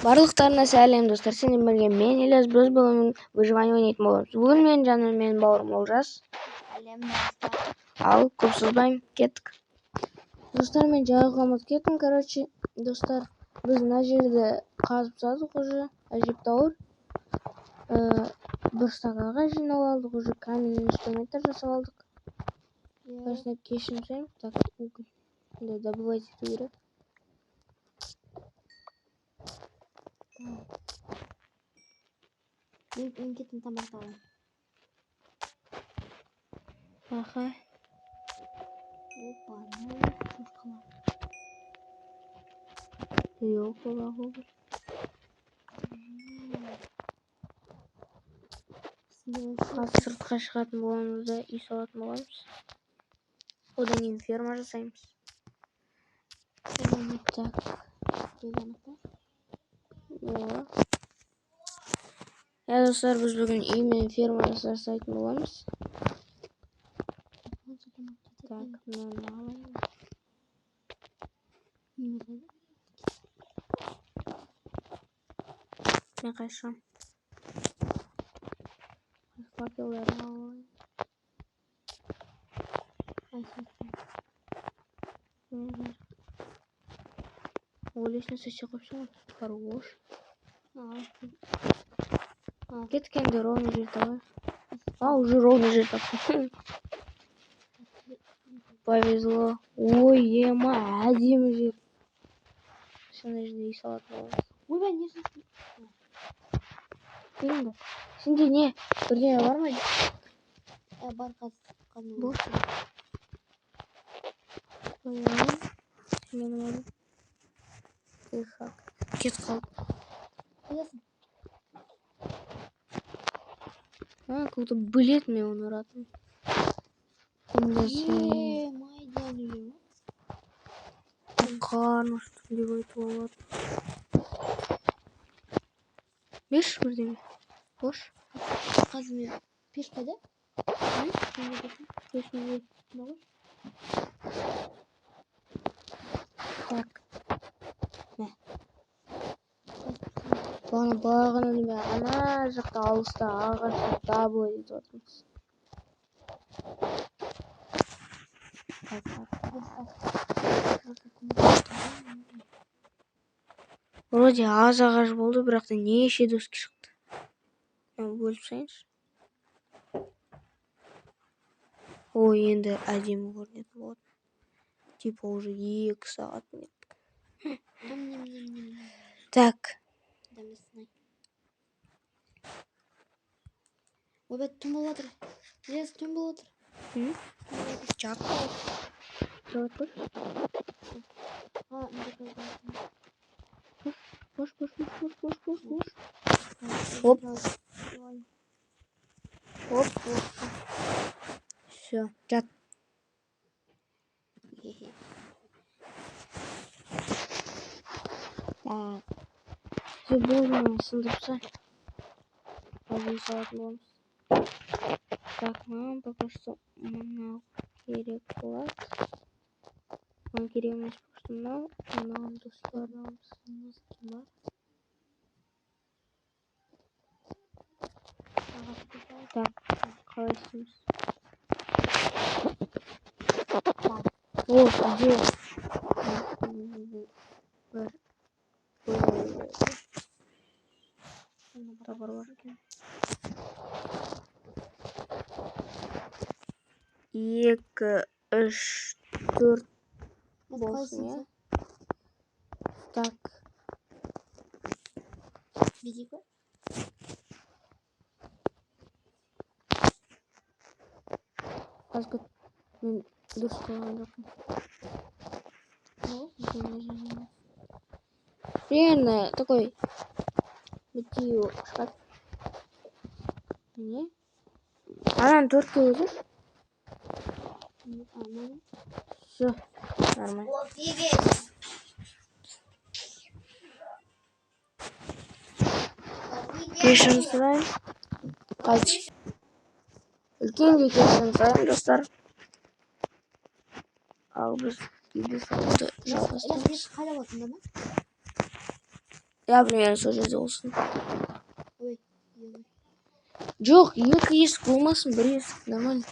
Барлықтарына сәлем достар, сендермен бірге мен Ильяс біз бүгін выживание ойнайтын боламыз. Бүгін мен жаным менің бауырым Олжас. Сәлем достар. Ал көп созбай кеттік. Достар, мен жағамыз кеттім. Короче, достар, біз мына жерде қазып тастадық уже, әжептәуір. Бір стаканға жинап алдық, уже каменный инструментар жасап алдық. Басына кешірім сұраймын. Так, уголь добывать ету керек. Мен кеттім тамақтауын. Аха. Опа, ну шошқалар. Ёлка-ла уголь. Қазір сыртқа шығатын боламыз да үй салатын боламыз. Одан кейін ферма жасаймыз. Так. Достар, біз бүгін үй мен ферма жасайтын боламыз. Так, мынаны алайын. Мен қайшам. Факелдарын алайын. О, лестница қойыпсың. Хорош. Кеттік енді ровно жер табайық. Уже ровно жер таптым. Повезло. Ой, ема, әдемі жер. Сондай жерде үй салатын боламыз. Ойбай, не жасың? Білдің бе? Сенде не? Бірдеңе бар ма? Бар қазір. Бұл. Қоямын. Менің әлі. Тихак. Кет қалды. Қоясың? Как-то білет мен оны ұратын. Майдан үйі. Қарны ұштым деп айтып алады. Беш бірдеңе. Бош. Қазір мен пеш қайда? Пеш неге? Так. Мә. Бағана неме ана жақта алыста ағашта дабыл етіп отырмыз. Вроде аз ағаш болды, бірақ та неше доски шықты. Бөліп сайыншы. Ой, енді әдемі көрінетін болады. Типа уже 2 сағат неттік. Так. Ойбай, түн болып отыр. Ильяс, түн болып отыр. Чак. Жауап қойшы. Бош. Оп. Все, жат. Все болды, сындырса. Қазір салатын боламыз. Так, маған пока что мынау керек болады. Маған керек емес пока что мынау. Мынаған достарым бар. Так, қалай істейміз? О, где? Бір табар бар екен. 2, 3, 4 болсын, е? Так. Бедик бар? Қазір мен дұрыс қойған жоқпын. Примерно такой бітеу шығады. Не? Анан 4-ке өзі? Все, нормально. Кешірім сұрайын. Қайт. Үлкенге кешірім сұрайын, достар. Ал біз үйді салуды жалғастырамыз. Қайда болатын да ма? Я примерно сол жерде болсын. Ой. Жоқ, екі есік болмасын, бір есік нормально.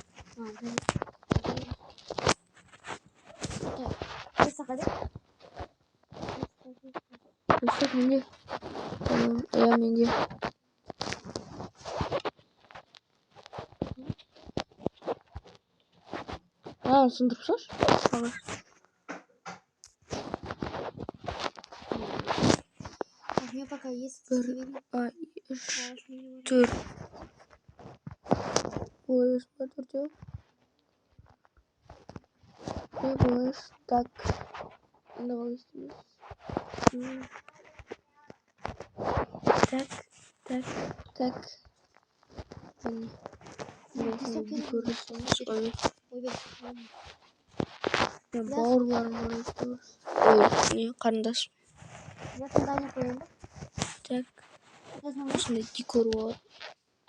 Есік менде. Иә, менде. Сындырып салшы. Я пока есть. Бір, үш, төрт. Бұл есік бар, төртеу. Бұл так. Давай істейміз. Так. Бауырларым бар айтты. Не, қарындасым. Так. Осындай декор бар.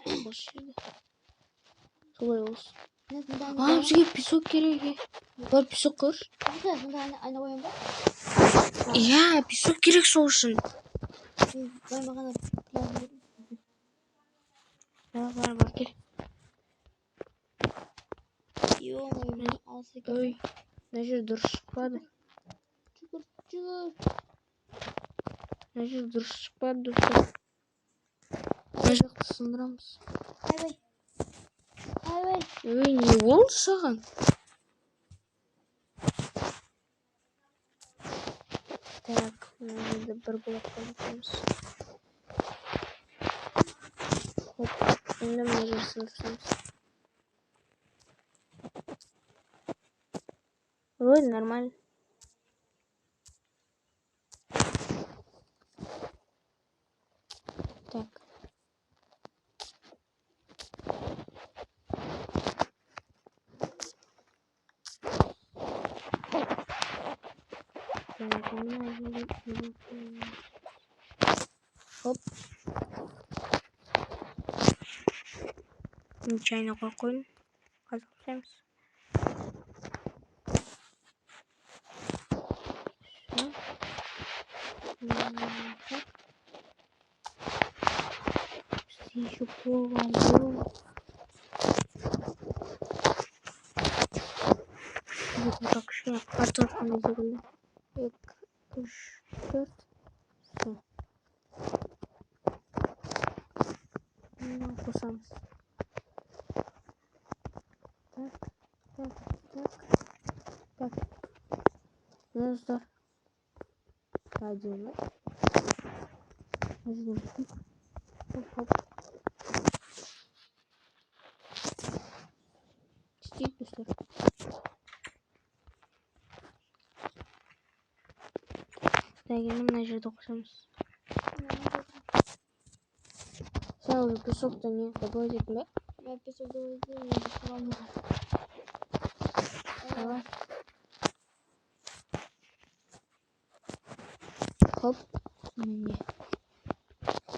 Осы жерде. Солай болсын. Бізге песок керек. Бар, песок қойшы. Иә, песок керек сол үшін. Бар, кел. Ой, мына жер дұрыс шықпады. Мына жер дұрыс шықпады, достар. Мына жақты сындырамыз. Ой, не болды саған? Так, мына жерде бір блокқа жетеміз. Енді мына жер сындырсамыз. Вроде нормально. Так. Хоп. Чайна қойын. Қазір қосамыз. Еще полводу. Вот так ще картошку называли. 2, 3, 4. Все. Ну, кусаемся. Так. Ну, что? Один. Хоп. Чистить пустор. Так, енді мына жерді қосамыз. Сен уже песокты не добавить етің бе? Я песок добавить. Давай. Хоп. Міне.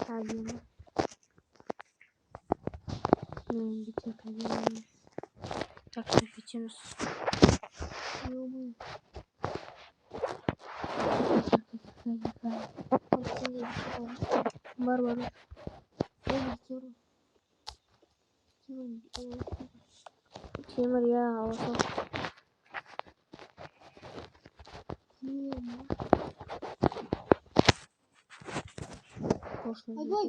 Один. Бітек один. Так, софитимыз. Бар. Темір, я аласың. Ой.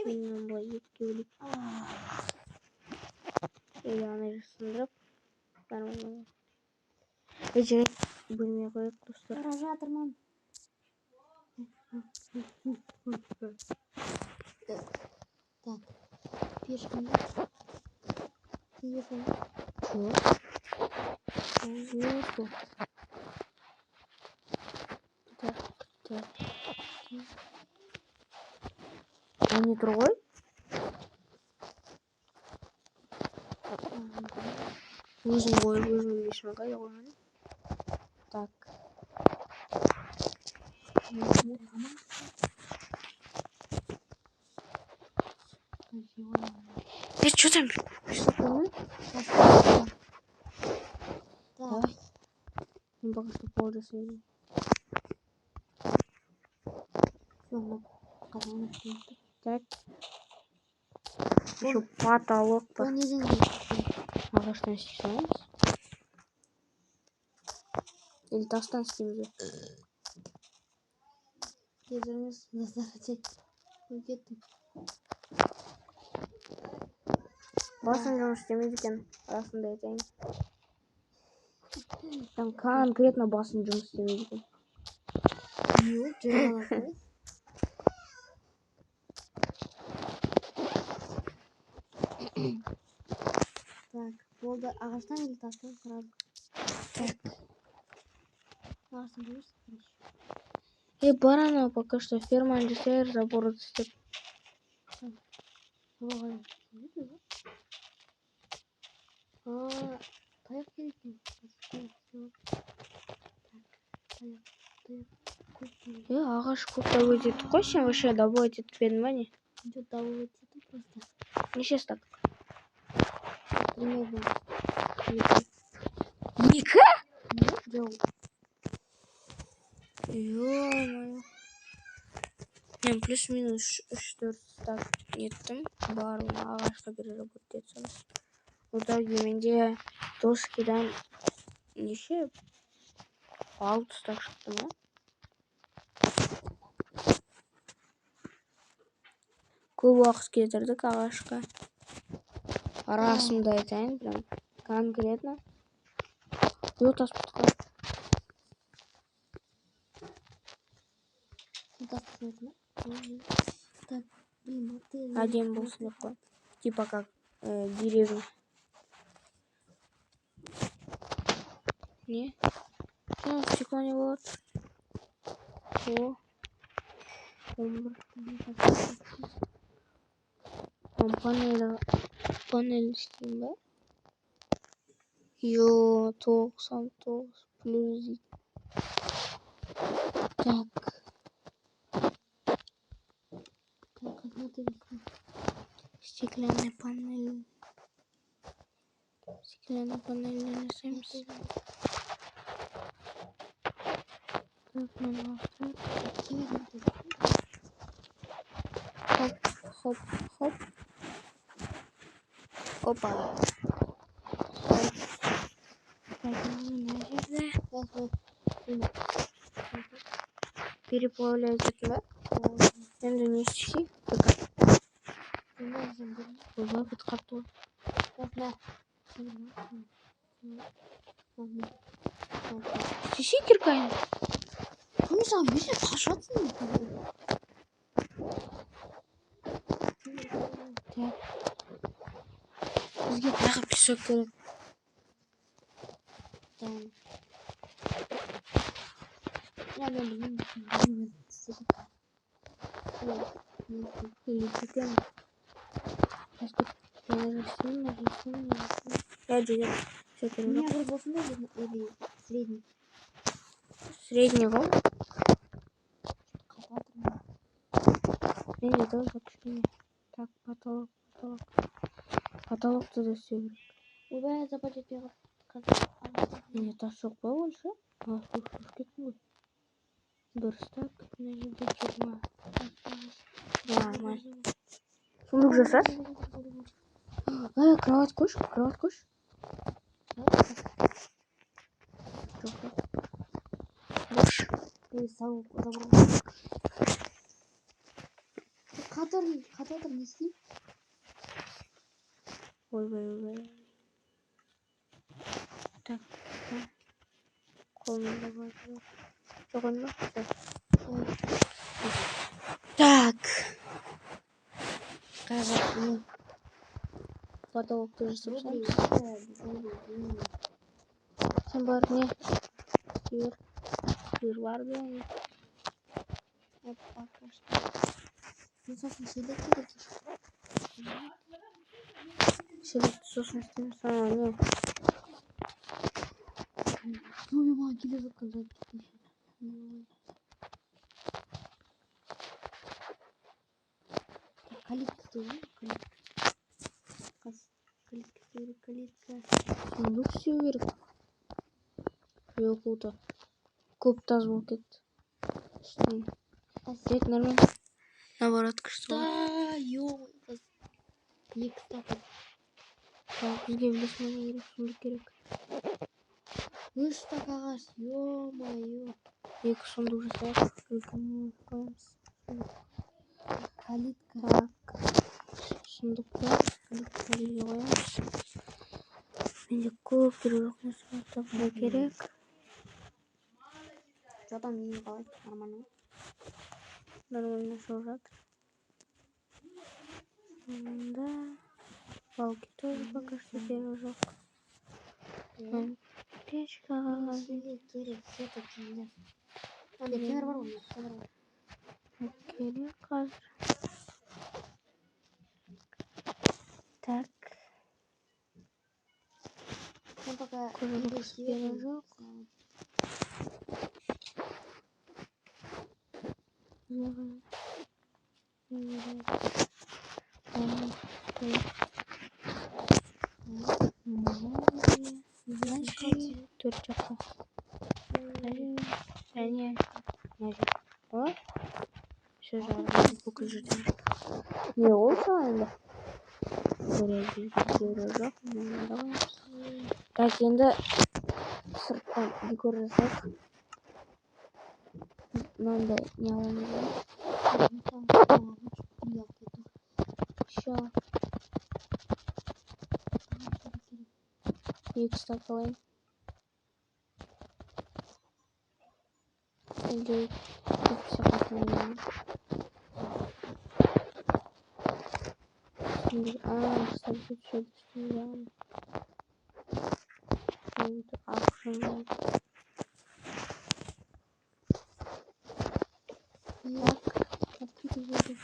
Былай етке өліп. Аны сындырып. Нормально. Ежен бөлмей қойып, достар. Бара жатырмын. Так. Пешками. Телефон. Чего? Так. А не другой? Өзім ешім қайда қойған. Так. Что там? Что там? Давай. Ну, пока что пол засейдем. Ладно, казанов нет. Так. Еще потолок бар. Он неден Ағаштан істей саламыз. Или тастан істейміз бе? кезіріңіз назар кеттім. Басын жұмыс істемейді екен. Расында айтайын. Там конкретно басын жұмыс істемейді екен. Yok, canım. Так, болды. Ағаштан или тастан сразу? Так. Ағаштан жұмыс короче. Бар анау пока что ферманы жасайыр, забор істеп. Таяқ керек екен. Ағаш көп добывать еттік қой, сен вообще добывать етіп едің ба не? Жоқ, добывать етіп просто. Неше стак? Примерно. 2? Жоқ. Ё-моё. Мен плюс-минус 3-4 стак еттім. Барлығын ағашқа переработать етсем. В итоге менде доскидан неше? 6 стак шықты ма? Көп уақыт кетірдік ағашқа. Расында айтайын, прям конкретно. Тас бұтқан. Так, блин, ты... Әдем болсын деп қой. Типа как деревня. Не? Стекло не болады. О. 11. Панель істеймін ба? Ё, 99 плюс дейді. Так. Стеклянная панель. Стеклянная панель жасаймыз. Так, мына хоп, хоп, хоп. Опа. Так, мына жерде переплавлять етін ба? Енді не істейсің? Ойбай, бұт қатты ғой. Істейсің киркайын? Кім саған бесе қашатсың? Так. Бізге тағы песок керек. Или кетемін. Я жүгер. Мне обработан или средний? Средний ғой. Менде тоже кішкене. Так, потолок. Потолокты да істеу керек. Ойбай, запад етпей қалып. Менде тас жоқ па больше? Шошып кеттім ғой. Бір стак, мына жерде 20. Нормально. Сундук жаса. Кровать қойшы. Бош. Қатыр не істеймін? Ойбай. Так. Қолымда бар. Жоқ енді. Так. Қазір потолокты жасап саламыз. Сен бар не? Күйір бар да. Ну, сосын шелек керек. Шелекті сосын істейміз. Не? Ой, маған келе жатқан зат кетпейші. Калитка істеу керек. Калитка. Сундук істеу керек. Жоқ, ота. Көп таз болып кетті. Нет, нормально. Наоборот, кышты. Да, ё-моё. Екі стакан. Так, бізге білесің керек, сундук керек. 3 стакан, ё-моё. Екі сундук жасайық. Үлкен қоямыз. Калитка. Так, сундукта калитканы қоямыз. Менде көп керек нәрсе табу керек. Жотам дейін қалай? Нормально. Нормально шығып жатыр. Да. Палки тоже пока что керек жоқ. Печка. Сенде керек, все-таки нет. Онда темір бар ғой, темір бар. Керек қазір. Так. Мен пока Көзілік керек жоқ. Төрт жаққа. Және мына жер. О, все жарым бүкіл жерден. Не ол саған енді? Керек жоқ. Так, енді сырттан декор жасайық. Мынандай не аламыз. Все. Екі стак алайын. Енді көпсе қатырмайын. Кстати, тут все достигаем. Акшн. Так, открытый воздух.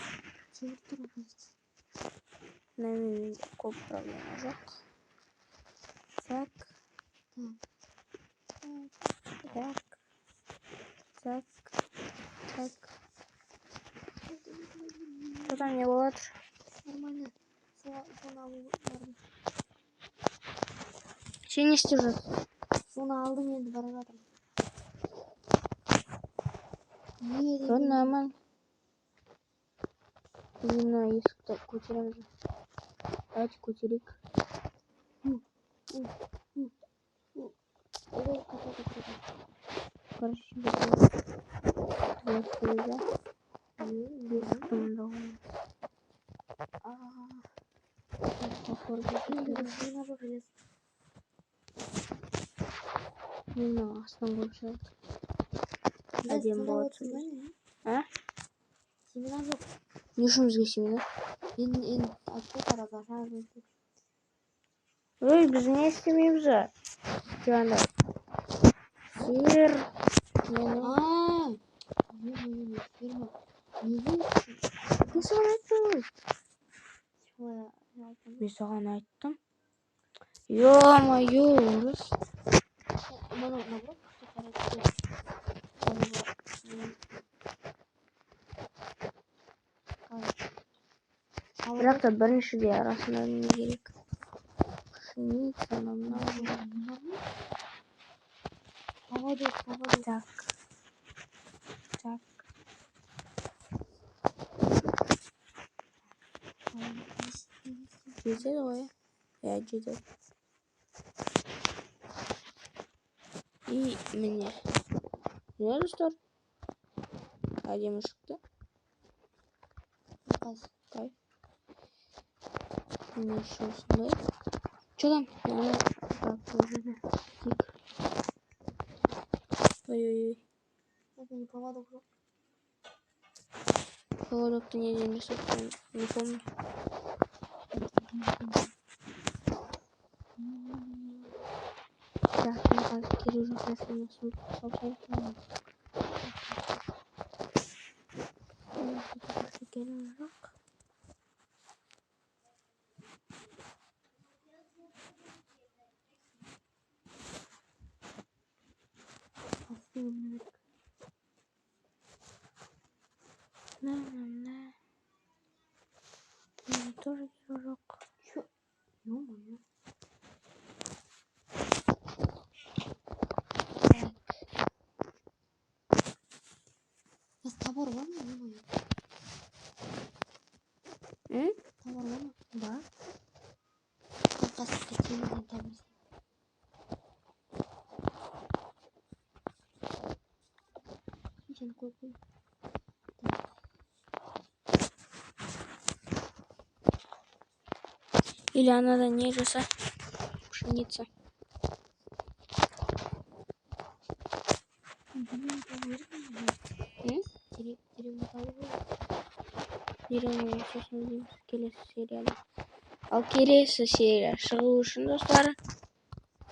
Темір тұр оказывается. наверное, көп проблема жоқ. Так. Так. Так. Так. Что там не болады? Нормально. Соны алу бардым. Сен не істеп жатырсың? Соны алдым, енді бара жатырмын. Нормально. Мына есікті көтереміз. Давайте көтерейік. Короче, Мына астан көп шығады. Әдемі болады. А? Семена жоқ. Не үшін бізге семена? Енді айтты тараза шағын. Ой, біз не істемейміз а? Жаңағыдай. Сиыр. Ферма. Мен саған айттым. Мен саған айттым. Ё-моё, ұрыс. Бірақ та біріншіде арасында не керек? Пшеница, мынау. Так. Так. Жетеді ғой. Я жетеді. И міне. Не достар? Әдемі шықты. Кайф. Міне еще осындай. Че там? Так, уже. Тик. Ой-ой-ой. Это не поводок. Поводок-то неден жасап, не помню. Так, мне кажется, Кирилл уже красный сундук салфетки. Кирилл жок. На. Тоже жок. Чё? Ё-моё. Товар бар ма? Болмайды. Товар бар ма? Бар. Қасыққа темірден товар. Сен қой. Или надо не жаса. Пшеница. Деревня сосын келесі серияда. Ал келесі серия шығу үшін достар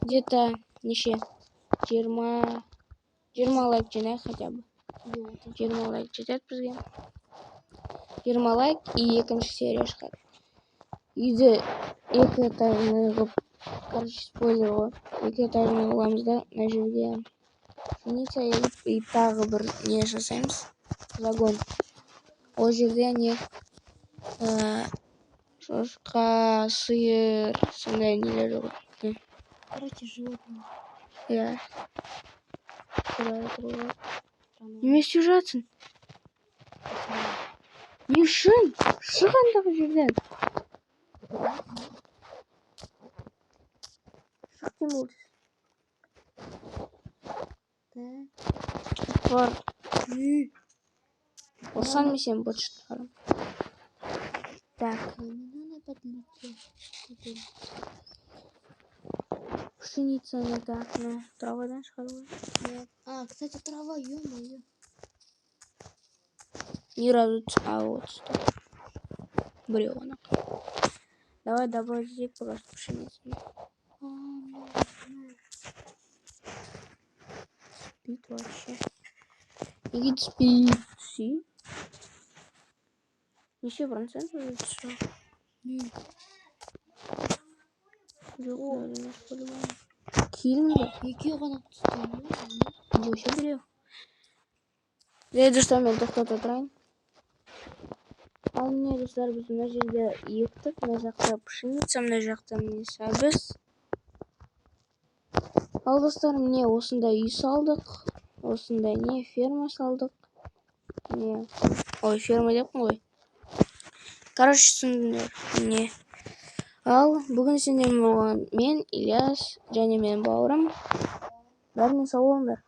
где-то неше 20 лайк жинайық хотя бы. 20 лайк жетеді бізге. 20 лайк и екінші серия шығады. Үйді 2 этажный қылып, короче, спойлер ғой. 2 этажный қыламыз да мына жерге пшеница егіп и тағы бір не жасаймыз. Загон. Ол жерде не шошқа, сиыр, сондай нелер ғой. Короче, животные. Иә. Неме істеп жатсың? Не үшін? Шық андағы жерден. Шық дейм болды. Бар. Ұрсан мен сен быт шығарым. Так. Пшеницаны так, ну, травадан шығару. А, кстати, трава, ё-моё. Ни разу, вот что. Бревна. Давай добавить здесь пока что пшеницу. Спит вообще. Игит спит. Си? Еще процентов что? Килінді. Екеу ғана түсті. Еще біреу. Достар, мен тоқтата тұрайын. Ал міне достар, біз мына жерде ектік, мына жақта пшеница, мына жақта міне сәбіз. Ал достар, міне осындай үй салдық. Осындай не ферма салдық. Не. Ой, ферма деппін ғой. Короче, түсіндіңдер. Не. Ал бүгін сендермен болған мен, Ильяс, және менің бауырым. Бәріне сау болыңдар.